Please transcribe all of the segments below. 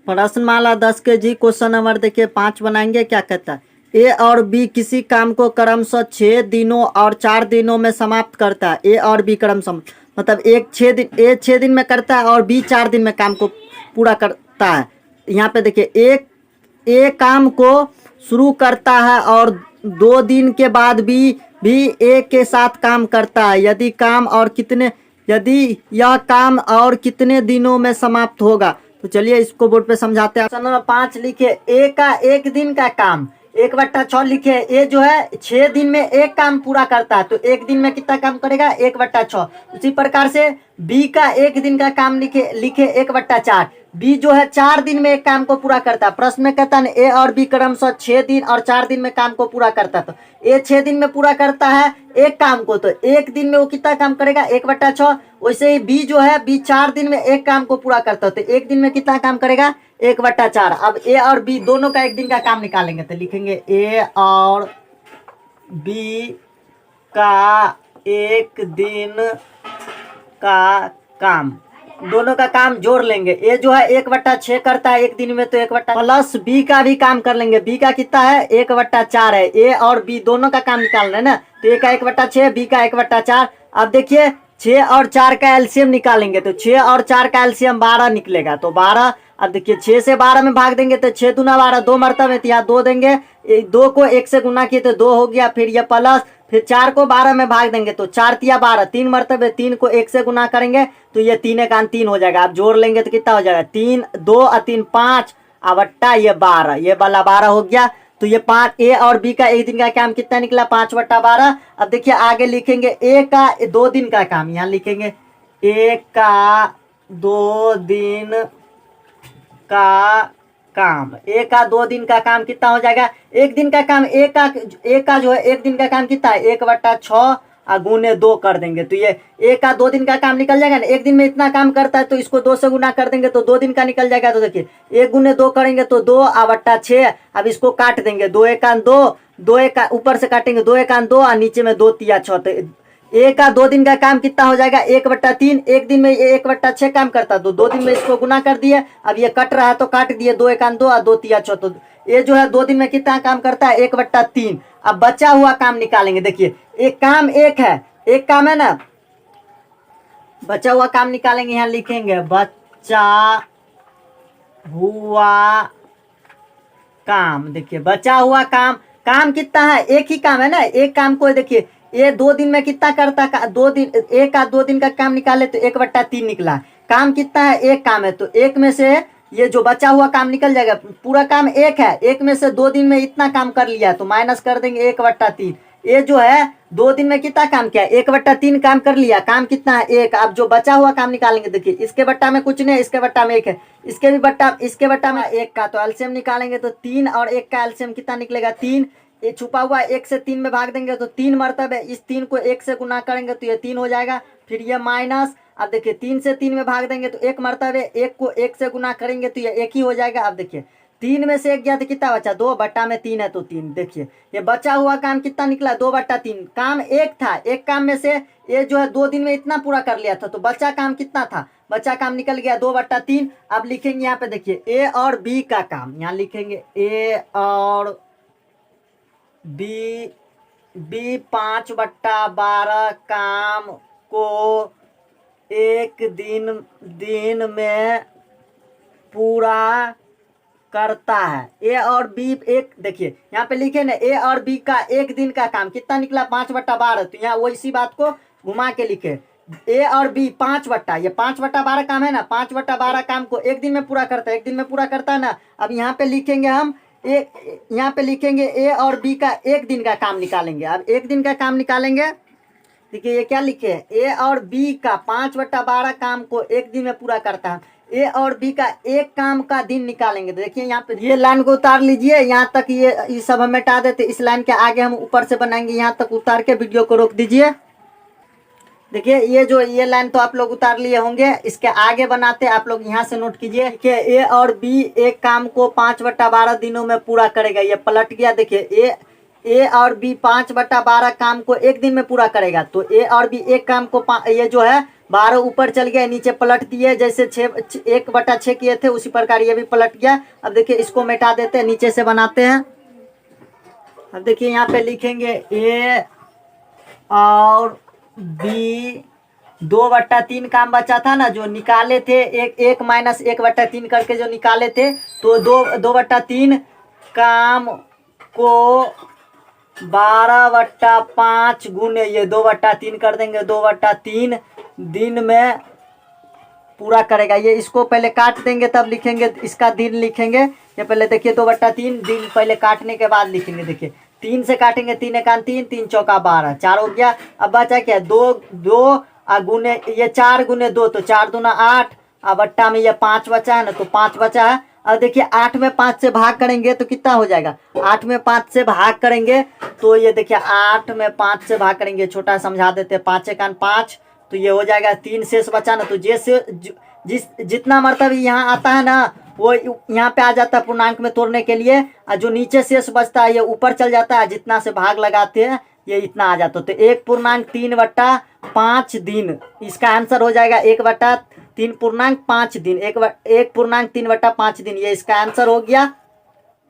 प्रश्नमाला 10 के जी question number देखिए 5 बनाएंगे। क्या कहता है, ए और बी किसी काम को क्रमशः 6 दिनों और 4 दिनों में समाप्त करता है। ए और बी क्रमशः मतलब एक 6 दिन, ए 6 दिन में करता है और बी 4 दिन में काम को पूरा करता है। यहाँ पे देखिए एक ए काम को शुरू करता है और 2 दिन के बाद भी ए के साथ काम करता है। यदि यह काम और कितने दिनों में समाप्त होगा। तो चलिए इसको बोर्ड पे समझाते हैं। नंबर 5 लिखे, ए का एक दिन का काम 1/6 लिखे। ए जो है 6 दिन में एक काम पूरा करता है, तो एक दिन में कितना काम करेगा 1/6। उसी प्रकार से बी का एक दिन का काम लिखे 1/4। बी जो है 4 दिन में एक काम को पूरा करता है। प्रश्न में कहता है ए और बी क्रमशः 6 दिन और 4 दिन में काम को पूरा करता है। तो ए 6 दिन में पूरा करता है एक काम को, तो एक दिन में वो कितना काम करेगा 1/6। वैसे ही बी जो है बी 4 दिन में एक काम को पूरा करता है, तो एक दिन में कितना काम करेगा 1/4। अब ए और बी दोनों का एक दिन का काम निकालेंगे, तो लिखेंगे ए और बी का एक दिन का काम, दोनों का काम जोड़ लेंगे। ए जो है 1/6 करता है एक दिन में, तो 1 प्लस बी का भी काम कर लेंगे। बी का कितना है 1/4 है। ए और बी दोनों का काम निकालना है ना, तो ए का 1/6 बी का 1/4। अब देखिए 6 और 4 का एलसीएम निकालेंगे, तो 6 और 4 का एलसीएम 12 निकलेगा, तो 12। अब देखिए 6 से 12 में भाग देंगे तो 6 दूना 12, 2 मरतबे, तो यहाँ 2 देंगे। 2 को 1 से गुना किए तो 2 हो गया, फिर ये प्लस, फिर 4 को 12 में भाग देंगे तो 4 तिया 12, 3 मरतबे, 3 को 1 से गुना करेंगे तो ये 3 एकान 3 हो जाएगा। आप जोड़ लेंगे तो कितना हो जाएगा 3 2 और 3 5 बट्टा ये 12, ये वाला 12 हो गया। तो ये 5 ए और बी का एक दिन का काम कितना निकला 5/12। अब देखिए आगे लिखेंगे ए का 2 दिन का काम, यहाँ लिखेंगे ए का 2 दिन का काम। ए का 2 दिन का काम कितना हो जाएगा, एक दिन का काम ए का जो है एक दिन का काम कितना है 1/6 गुने 2 कर देंगे, तो ये ए का 2 दिन का काम निकल जाएगा ना। एक दिन में इतना काम करता है तो इसको 2 से गुना कर देंगे तो 2 दिन का निकल जाएगा। तो देखिए 1 गुने 2 करेंगे तो 2/6। अब इसको काट देंगे, 2 एकान 2, 2 एक ऊपर से काटेंगे 2 एकान 2 और नीचे में 2 तिया 6, तो ए का 2 दिन का काम कितना हो जाएगा 1/3। एक दिन में ये 1/6 काम करता, तो 2 दिन में इसको गुना कर दिए। अब ये कट रहा है तो काट दिए, 2 एकान 2 और 2 तिया 6, तो ये जो है 2 दिन में कितना काम करता है 1/3। अब बचा हुआ काम निकालेंगे। देखिए एक काम एक है, एक काम है ना, बचा हुआ काम निकालेंगे। यहाँ लिखेंगे बचा हुआ काम। देखिए बचा हुआ काम कितना है, एक ही काम है ना। एक काम को देखिए ये 2 दिन में कितना करता, 2 दिन, एक का 2 दिन का काम निकाले तो 1/3 निकला। काम कितना है, एक काम है, तो एक में से ये जो बचा हुआ काम निकल जाएगा। पूरा काम एक है, एक में से 2 दिन में इतना काम कर लिया तो माइनस कर देंगे 1/3। ये जो है 2 दिन में कितना काम किया 1/3 काम कर लिया, काम कितना है एक। अब जो बचा हुआ काम निकालेंगे, देखिए इसके बट्टा में कुछ नहीं, इसके बट्टा में 1 है, इसके बट्टा में 1 का, तो एलसीएम निकालेंगे तो 3 और 1 का एलसीएम कितना निकलेगा 3। ये छुपा हुआ 1 से 3 में भाग देंगे तो 3 मरतबे, इस 3 को 1 से गुना करेंगे तो ये 3 हो जाएगा, फिर ये माइनस। अब देखिए 3 से 3 में भाग देंगे तो 1 मरतबे, 1 को 1 से गुना करेंगे तो ये 1 ही हो जाएगा। अब देखिए 3 में से 1 गया तो कितना बचा 2 बट्टा में 3 है तो 3। देखिए ये बचा हुआ काम कितना निकला 2/3। काम एक था, एक काम में से ये जो है 2 दिन में इतना पूरा कर लिया था, तो बचा काम कितना था, बचा काम निकल गया 2/3। अब लिखेंगे यहाँ पे देखिए ए और बी का काम, यहाँ लिखेंगे ए और बी 5/12 काम को एक दिन में पूरा करता है। ए और बी एक, देखिए यहाँ पे लिखे ना ए और बी का एक दिन का काम कितना निकला 5/12, तो यहाँ वो इसी बात को घुमा के लिखे ए और बी 5/12 काम है ना, 5/12 काम को एक दिन में पूरा करता है, एक दिन में पूरा करता है ना। अब यहाँ पे लिखेंगे हम यहाँ पे लिखेंगे ए और बी का एक दिन का काम निकालेंगे। अब एक दिन का काम निकालेंगे, देखिए ये क्या लिखे ए और बी का 5/12 काम को एक दिन में पूरा करता है। ए और बी का एक काम का दिन निकालेंगे, देखिए यहाँ पे ये लाइन को उतार लीजिए, यहाँ तक ये सब हम मिटा देते, इस लाइन के आगे हम ऊपर से बनाएंगे, यहाँ तक उतार के वीडियो को रोक दीजिए। देखिए ये लाइन तो आप लोग उतार लिए होंगे, इसके आगे बनाते आप लोग यहाँ से नोट कीजिए कि ए और बी एक काम को 5/12 दिनों में पूरा करेगा। ये पलट गया, देखिए ए और बी 5/12 काम को एक दिन में पूरा करेगा, तो ए और बी एक काम को ये जो है 12 ऊपर चल गया, नीचे पलट दिए, जैसे 1/6 किए थे उसी प्रकार ये भी पलट गया। अब देखिए इसको मिटा देते हैं, नीचे से बनाते हैं। अब देखिए यहाँ पे लिखेंगे ए और बी, 2/3 काम बचा था ना जो निकाले थे, 1 माइनस 1/3 करके जो निकाले थे, तो 2/3 काम को 12/5 गुने ये 2/3 कर देंगे, 2/3 दिन में पूरा करेगा। ये इसको पहले काट देंगे तब लिखेंगे, इसका दिन लिखेंगे। ये पहले देखिए 2/3 दिन पहले काटने के बाद लिखेंगे। देखिए 3 से काटेंगे, 3 एकान 3, 3 चौका 12, 4 हो गया। अब बचा क्या, 2 गुने ये 4 गुने 2 तो 4 दूना 8, अब बट्टा में ये 5 बचा है ना, तो 5 बचा है। अब देखिए 8 में 5 से भाग करेंगे तो कितना हो जाएगा, 8 में 5 से भाग करेंगे तो ये देखिए 8 में 5 से भाग करेंगे, छोटा समझा देते हैं, 5 एकान 5, तो ये हो जाएगा 3 शेष बचा ना। तो जैसे जितना मतलब यहाँ आता है ना वो यहाँ पे आ जाता है पूर्णांक में तोड़ने के लिए, और जो नीचे शेष बचता है ये ऊपर चल जाता है, जितना से भाग लगाते हैं ये इतना आ जाता है। तो 1/3/5 दिन इसका आंसर हो जाएगा, 1/3 दिन, 1/3/5 दिन, ये इसका आंसर हो गया।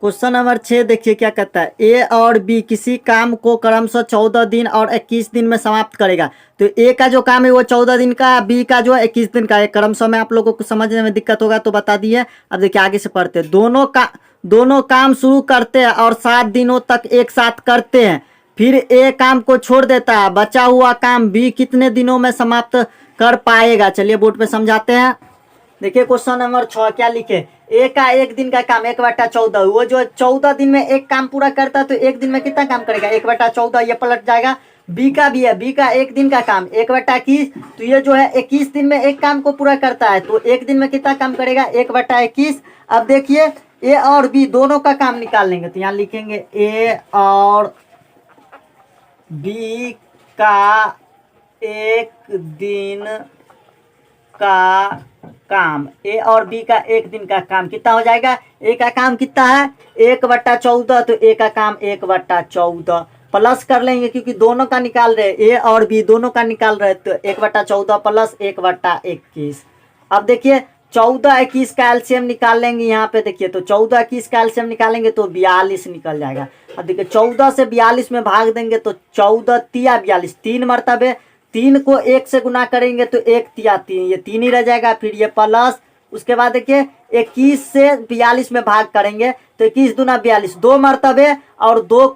क्वेश्चन नंबर 6 देखिए क्या कहता है, ए और बी किसी काम को क्रमशः 14 दिन और 21 दिन में समाप्त करेगा। तो ए का जो काम है वो 14 दिन का, बी का जो है 21 दिन का है। क्रमशः में आप लोगों को समझने में दिक्कत होगा तो बता दिए। अब देखिए आगे से पढ़ते हैं, दोनों काम शुरू करते हैं और 7 दिनों तक एक साथ करते हैं, फिर ए काम को छोड़ देता है, बचा हुआ काम बी कितने दिनों में समाप्त कर पाएगा। चलिए बोर्ड पे समझाते हैं। देखिए क्वेश्चन नंबर 6 क्या लिखे, ए का 1 दिन का काम 1/14, वो जो 14 दिन में एक काम पूरा करता है तो 1 दिन में कितना काम करेगा, 1/14, ये पलट जाएगा। बी का भी है, बी का 1 दिन का काम 1/21, तो ये जो है 21 दिन में एक काम को पूरा करता है, तो 1 दिन में कितना काम करेगा, 1/21। अब देखिए ए और बी दोनों का काम निकाल लेंगे, तो यहाँ लिखेंगे ए और बी का 1 दिन का काम, ए और बी का 1 दिन का काम कितना हो जाएगा, ए का काम कितना है 1/14, तो ए का काम 1/14 प्लस कर लेंगे क्योंकि दोनों का निकाल रहे, ए और बी दोनों का निकाल रहे, तो 1/14 प्लस 1/21। अब देखिए 14 21 का एलसीएम निकाल लेंगे यहाँ पे, देखिए तो 14 21 का एलसीएम निकालेंगे तो 42 निकल जाएगा। अब देखिए 14 से 42 में भाग देंगे तो 14 तिया 42, 3 मरतबे, 3 को 1 से गुना करेंगे तो 1 तिया 3, ये 3 ही रह जाएगा, फिर ये प्लस, उसके बाद देखिए 21 से 42 में भाग करेंगे तो 21 दूना 42, 2 मरतबे, और 2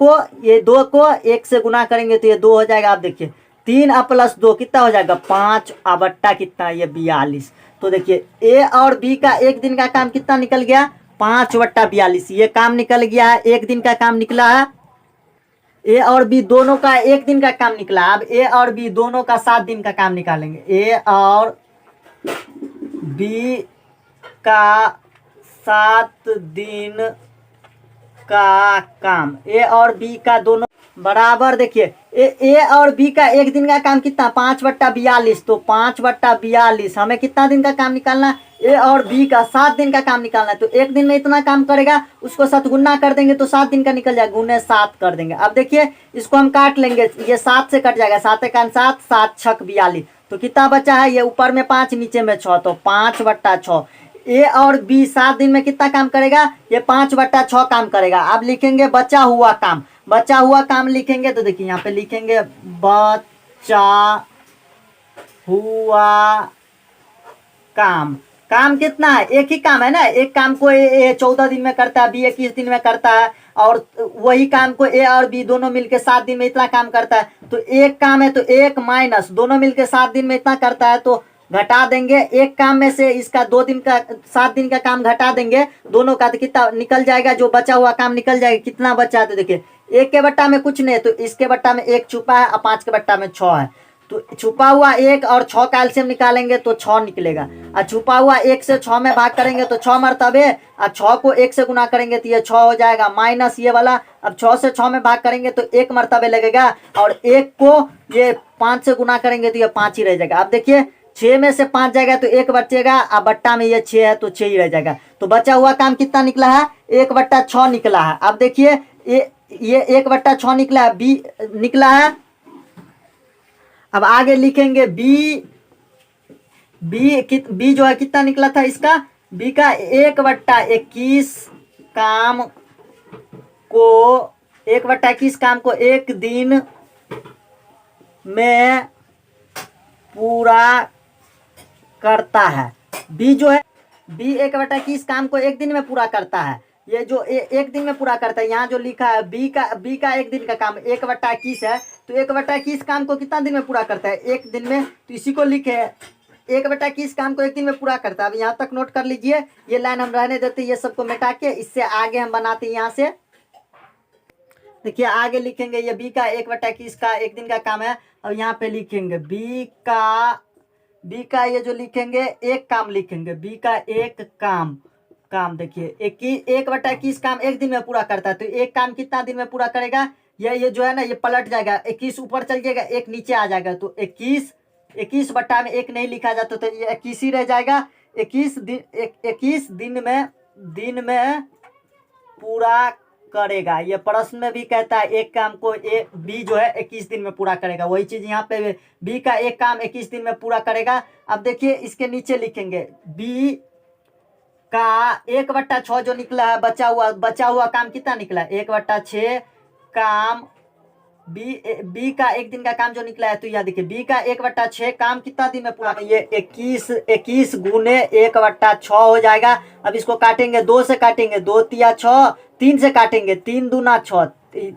को 1 से गुना करेंगे तो ये 2 हो जाएगा। आप देखिए 3 प्लस 2 कितना हो जाएगा 5, बट्टा कितना ये 42। तो देखिए ए और बी का 1 दिन का काम कितना निकल गया, 5/42, ये काम निकल गया है, 1 दिन का काम निकला है। ए और बी दोनों का 1 दिन का काम निकला। अब ए और बी दोनों का 7 दिन का काम निकालेंगे, ए और बी का 7 दिन का काम, ए और बी का दोनों बराबर, देखिए ए और बी का 1 दिन का काम कितना 5/42, तो 5/42 हमें कितना दिन का काम निकालना, ए और बी का 7 दिन का काम निकालना है। तो 1 दिन में इतना काम करेगा, उसको 7 गुना कर देंगे तो 7 दिन का निकल जाएगा, गुने 7 कर देंगे। अब देखिए इसको हम काट लेंगे, ये 7 से कट जाएगा, 7 एकान 7, 7 छक 42, तो कितना बचा है, ये ऊपर में 5 नीचे में 6, तो 5/6। ए और बी 7 दिन में कितना काम करेगा, ये 5/6 काम करेगा। अब लिखेंगे बचा हुआ काम, बचा हुआ काम लिखेंगे तो देखिए यहाँ पे लिखेंगे बचा हुआ काम, काम कितना है, एक ही काम है ना, एक काम को ए 14 दिन में करता है, बी 21 दिन में करता है, और वही काम को ए और बी दोनों मिलके 7 दिन में इतना काम करता है। तो एक काम है तो 1 माइनस दोनों मिलके 7 दिन में इतना करता है, तो घटा देंगे एक काम में से इसका 2 दिन का 7 दिन का काम घटा देंगे दोनों का, तो कितना निकल जाएगा, जो बचा हुआ काम निकल जाएगा। कितना बचा है तो देखिए 1 के बट्टा में कुछ नहीं, तो इसके बट्टा में 1 छुपा है और 5 के बट्टा में 6 है, तो छुपा हुआ 1 और 6 का एलसीएम निकालेंगे तो 6 निकलेगा, और छुपा हुआ 1 से 6 में भाग करेंगे तो 6 मरतबे, और 6 को 1 से गुना करेंगे तो ये 6 हो जाएगा, माइनस ये वाला, अब 6 से 6 में भाग करेंगे तो 1 मरतबे लगेगा, और 1 को ये 5 से गुना करेंगे तो ये 5 ही रह जाएगा। अब देखिए 6 में से 5 जाएगा तो 1 बचेगा, अब बट्टा में ये 6 है तो 6 ही रह जाएगा। तो बचा हुआ काम कितना निकला है, 1/6 निकला है। अब देखिए ये 1/6 निकला है, बी निकला है। अब आगे लिखेंगे बी बी जो है कितना निकला था इसका, बी का 1/21 काम को 1/21 काम को एक दिन में पूरा करता है। बी जो है, बी 1/21 काम को एक दिन में पूरा करता है। ये जो एक दिन में पूरा करता है, यहाँ जो लिखा है बी का एक दिन का काम 1/21 है, तो 1/21 काम को कितना दिन में पूरा करता है, एक दिन में। तो इसी को लिखे 1/21 काम को एक दिन में पूरा करता है। अब यहाँ तक नोट कर लीजिए, ये लाइन हम रहने देते, ये सबको मिटा के इससे आगे हम बनाते हैं। यहाँ से देखिए आगे लिखेंगे, ये बी का 1/21 का एक दिन का काम है। अब यहाँ पे लिखेंगे बी का ये जो लिखेंगे एक काम लिखेंगे, बी का एक काम देखिए 1/21 काम एक दिन में पूरा करता है। तो एक काम कितना दिन में पूरा करेगा, ये जो है ना, ये पलट जाएगा, 21 ऊपर चल जाएगा, एक नीचे आ जाएगा। तो 21 बट्टा में एक नहीं लिखा जाता, तो ये 21 ही रह जाएगा। 21 दिन में पूरा करेगा। ये प्रश्न में भी कहता है एक काम को बी जो है 21 दिन में पूरा करेगा। वही चीज यहाँ पे बी का एक काम 21 दिन में पूरा करेगा। अब देखिए इसके नीचे लिखेंगे बी का 1/6 जो निकला है, बचा हुआ काम कितना निकला है, 1/6 काम बी का एक दिन का काम जो निकला है। तो यह देखिए बी का 1/6 काम कितना दिन में पूरा, ये 21 गुने 1/6 हो जाएगा। अब इसको काटेंगे, 2 से काटेंगे, 2 तिया 6, 3 से काटेंगे, 3 दूना 6,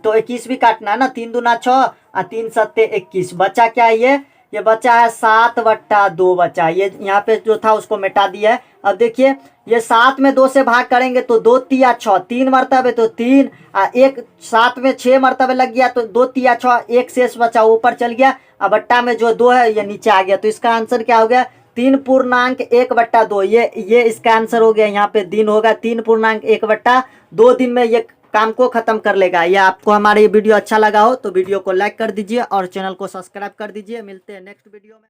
तो 21 भी काटना है ना, 3 दूना 6 और 3 सत्ते 21। बचा क्या है, ये बचा है 7/2 बचा। ये यहाँ पे जो था उसको मिटा दिया है। अब देखिए ये 7 में 2 से भाग करेंगे तो 2 तिया 6, 3 मरतबे तो 3, एक 7 में 6 मरतबे लग गया तो 2 तिया 6, एक शेष बचा ऊपर चल गया। अब बट्टा में जो 2 है ये नीचे आ गया। तो इसका आंसर क्या हो गया, 3.1/2। ये इसका आंसर हो गया। यहाँ पे दिन होगा 3.1/2 दिन में ये काम को खत्म कर लेगा। ये आपको हमारा ये वीडियो अच्छा लगा हो तो वीडियो को लाइक कर दीजिए और चैनल को सब्सक्राइब कर दीजिए। मिलते हैं नेक्स्ट वीडियो में।